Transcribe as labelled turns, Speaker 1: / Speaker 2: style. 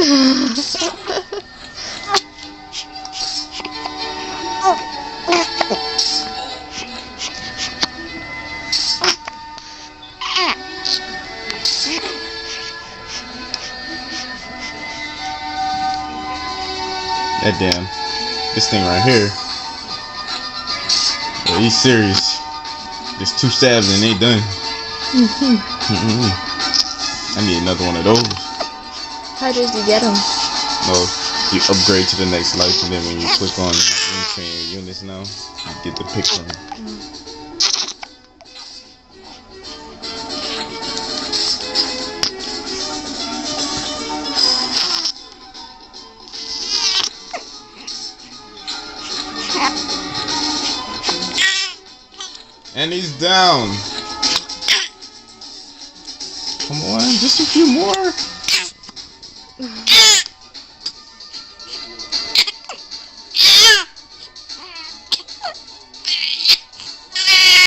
Speaker 1: That damn, this thing right here. Yeah, he's serious. Just 2 stabs and they done. I need another one of those.
Speaker 2: How did you get them?
Speaker 1: No, you upgrade to the next life, and then when you click on train units now, you get the picture. And he's down. Come on, just a few more.